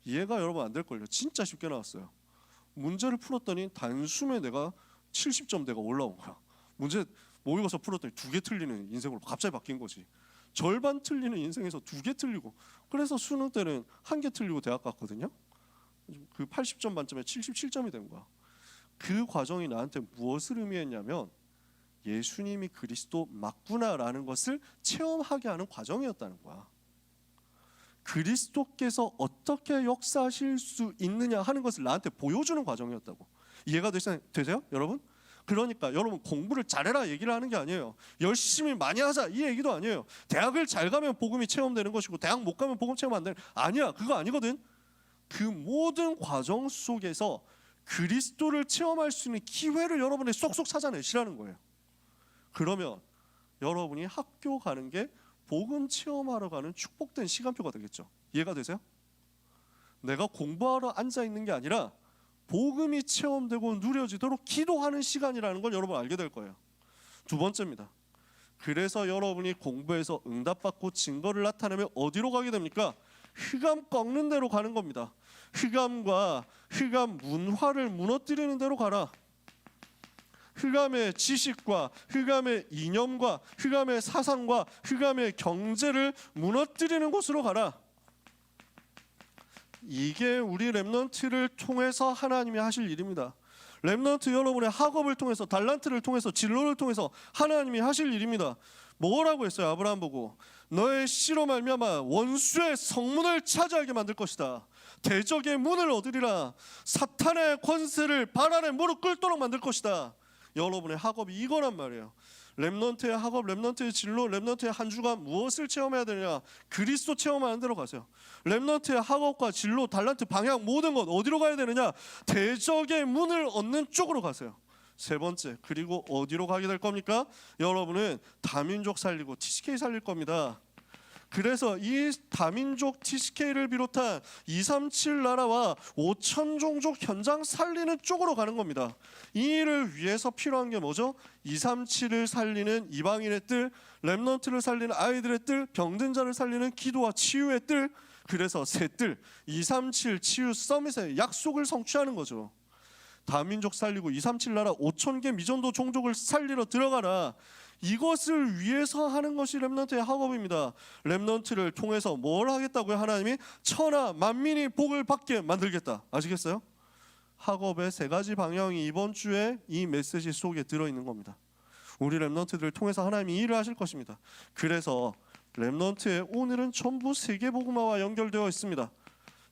이해가 여러분 안 될걸요. 진짜 쉽게 나왔어요. 문제를 풀었더니 단숨에 내가 70점대가 올라온 거야. 문제 모의고사 풀었더니 2개 틀리는 인생으로 갑자기 바뀐 거지. 절반 틀리는 인생에서 2개 틀리고, 그래서 수능 때는 1개 틀리고 대학 갔거든요. 그 80점 만점에 77점이 된 거야. 그 과정이 나한테 무엇을 의미했냐면 예수님이 그리스도 맞구나라는 것을 체험하게 하는 과정이었다는 거야. 그리스도께서 어떻게 역사하실 수 있느냐 하는 것을 나한테 보여주는 과정이었다고. 이해가 되세요? 여러분? 그러니까 여러분 공부를 잘해라 얘기를 하는 게 아니에요. 열심히 많이 하자 이 얘기도 아니에요. 대학을 잘 가면 복음이 체험되는 것이고 대학 못 가면 복음 체험 안 되는, 아니야. 그거 아니거든. 그 모든 과정 속에서 그리스도를 체험할 수 있는 기회를 여러분이 쏙쏙 찾아내시라는 거예요. 그러면 여러분이 학교 가는 게 복음 체험하러 가는 축복된 시간표가 되겠죠. 이해가 되세요? 내가 공부하러 앉아 있는 게 아니라 복음이 체험되고 누려지도록 기도하는 시간이라는 걸 여러분 알게 될 거예요. 두 번째입니다. 그래서 여러분이 공부해서 응답받고 증거를 나타내면 어디로 가게 됩니까? 흑암 꺾는 대로 가는 겁니다. 흑암과 흑암 문화를 무너뜨리는 대로 가라. 흑암의 지식과 흑암의 이념과 흑암의 사상과 흑암의 경제를 무너뜨리는 곳으로 가라. 이게 우리 렘넌트를 통해서 하나님이 하실 일입니다. 렘넌트 여러분의 학업을 통해서, 달란트를 통해서, 진로를 통해서 하나님이 하실 일입니다. 뭐라고 했어요? 아브라함 보고 너의 씨로 말미암아 원수의 성문을 차지하게 만들 것이다. 대적의 문을 얻으리라. 사탄의 권세를 발 아래 무릎 꿇도록 만들 것이다. 여러분의 학업이 이거란 말이에요. 렘넌트의 학업, 렘넌트의 진로, 렘넌트의 한 주간 무엇을 체험해야 되냐? 그리스도 체험하는 대로 가세요. 렘넌트의 학업과 진로, 달란트, 방향 모든 것 어디로 가야 되느냐? 대적의 문을 얻는 쪽으로 가세요. 세 번째, 그리고 어디로 가게 될 겁니까? 여러분은 다민족 살리고 TCK 살릴 겁니다. 그래서 이 다민족 TCK를 비롯한 237 나라와 5천 종족 현장 살리는 쪽으로 가는 겁니다. 이 일을 위해서 필요한 게 뭐죠? 237을 살리는 이방인의 뜰, 렘넌트를 살리는 아이들의 뜰, 병든 자를 살리는 기도와 치유의 뜰. 그래서 세 뜰, 237 치유 서밋의 약속을 성취하는 거죠. 다민족 살리고 237 나라 5천 개 미전도 종족을 살리러 들어가라. 이것을 위해서 하는 것이 렘넌트의 학업입니다. 렘넌트를 통해서 뭘 하겠다고요? 하나님이 천하 만민이 복을 받게 만들겠다. 아시겠어요? 학업의 세 가지 방향이 이번 주에 이 메시지 속에 들어있는 겁니다. 우리 렘넌트들을 통해서 하나님이 일을 하실 것입니다. 그래서 렘넌트의 오늘은 전부 세계복음화와 연결되어 있습니다.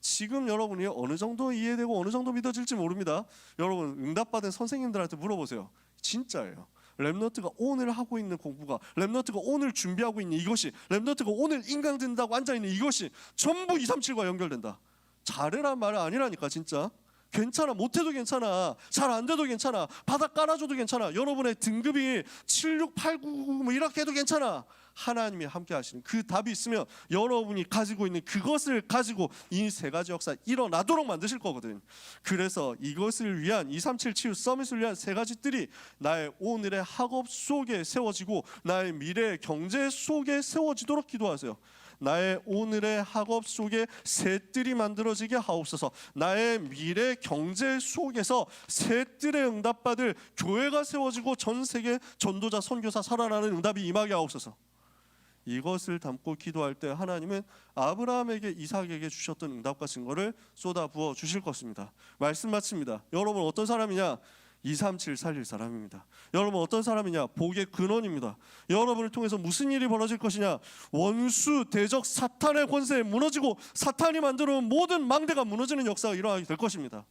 지금 여러분이 어느 정도 이해되고 어느 정도 믿어질지 모릅니다. 여러분 응답받은 선생님들한테 물어보세요. 진짜예요. 렘넌트가 오늘 하고 있는 공부가, 렘넌트가 오늘 준비하고 있는 이것이, 렘넌트가 오늘 인강 듣는다고 앉아있는 이것이 전부 237과 연결된다. 잘해란 말은 아니라니까. 진짜 괜찮아, 못해도 괜찮아, 잘 안돼도 괜찮아, 바닥 깔아줘도 괜찮아, 여러분의 등급이 7, 6, 8, 9, 9 뭐 이렇게 해도 괜찮아. 하나님이 함께 하시는 그 답이 있으면 여러분이 가지고 있는 그것을 가지고 이 세 가지 역사 일어나도록 만드실 거거든. 그래서 이것을 위한 237 치유 서밋을 위한 세 가지 뜰이 나의 오늘의 학업 속에 세워지고 나의 미래의 경제 속에 세워지도록 기도하세요. 나의 오늘의 학업 속에 새 뜰이 만들어지게 하옵소서. 나의 미래 경제 속에서 새 뜰에 응답받을 교회가 세워지고 전 세계 전도자 선교사 살아나는 응답이 임하게 하옵소서. 이것을 담고 기도할 때 하나님은 아브라함에게 이삭에게 주셨던 응답과 증거를 쏟아부어 주실 것입니다. 말씀 마칩니다. 여러분 어떤 사람이냐? 237 살릴 사람입니다. 여러분 어떤 사람이냐? 복의 근원입니다. 여러분을 통해서 무슨 일이 벌어질 것이냐? 원수 대적 사탄의 권세에 무너지고 사탄이 만들어온 모든 망대가 무너지는 역사가 일어나게 될 것입니다.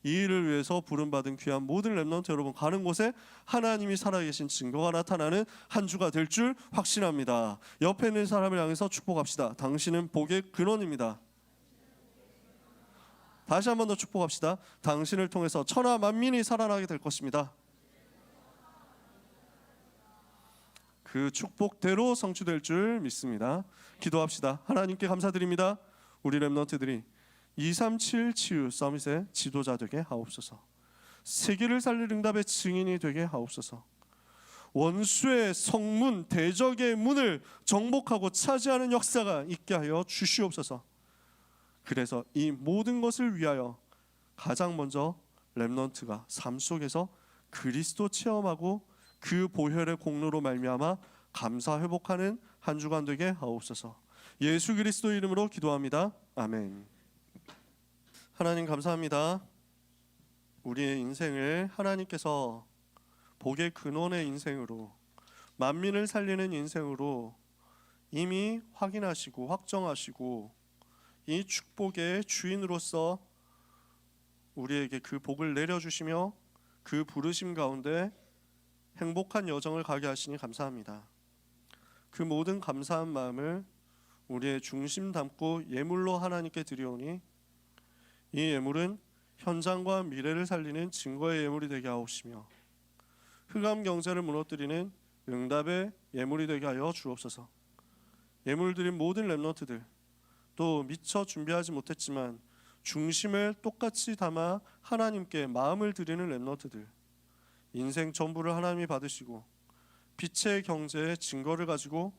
이 일을 위해서 부름받은 귀한 모든 렘넌트 여러분, 가는 곳에 하나님이 살아계신 증거가 나타나는 한 주가 될 줄 확신합니다. 옆에 있는 사람을 향해서 축복합시다. 당신은 복의 근원입니다. 다시 한 번 더 축복합시다. 당신을 통해서 천하 만민이 살아나게 될 것입니다. 그 축복대로 성취될 줄 믿습니다. 기도합시다. 하나님께 감사드립니다. 우리 렘넌트들이 237 치유 서밋의 지도자 되게 하옵소서. 세계를 살릴 응답의 증인이 되게 하옵소서. 원수의 성문 대적의 문을 정복하고 차지하는 역사가 있게 하여 주시옵소서. 그래서 이 모든 것을 위하여 가장 먼저 렘넌트가 삶 속에서 그리스도 체험하고 그 보혈의 공로로 말미암아 감사 회복하는 한 주간 되게 하옵소서. 예수 그리스도 이름으로 기도합니다. 아멘. 하나님 감사합니다. 우리의 인생을 하나님께서 복의 근원의 인생으로, 만민을 살리는 인생으로 이미 확인하시고 확정하시고 이 축복의 주인으로서 우리에게 그 복을 내려주시며 그 부르심 가운데 행복한 여정을 가게 하시니 감사합니다. 그 모든 감사한 마음을 우리의 중심 담고 예물로 하나님께 드리오니 이 예물은 현장과 미래를 살리는 증거의 예물이 되게 하옵시며 흑암 경제를 무너뜨리는 응답의 예물이 되게 하여 주옵소서. 예물 드린 모든 렘넌트들, 또 미처 준비하지 못했지만 중심을 똑같이 담아 하나님께 마음을 드리는 렘넌트들, 인생 전부를 하나님이 받으시고 빛의 경제의 증거를 가지고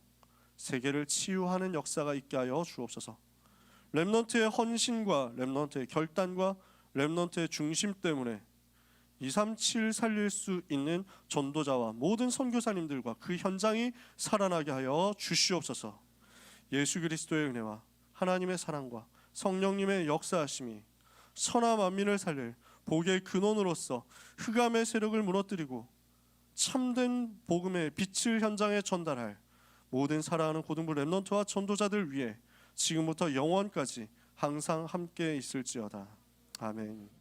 세계를 치유하는 역사가 있게 하여 주옵소서. 렘넌트의 헌신과 렘넌트의 결단과 렘넌트의 중심 때문에 237 살릴 수 있는 전도자와 모든 선교사님들과 그 현장이 살아나게 하여 주시옵소서. 예수 그리스도의 은혜와 하나님의 사랑과 성령님의 역사하심이 천하 만민을 살릴 복의 근원으로서 흑암의 세력을 무너뜨리고 참된 복음의 빛을 현장에 전달할 모든 살아가는 고등부 렘넌트와 전도자들 위해 지금부터 영원까지 항상 함께 있을지어다. 아멘.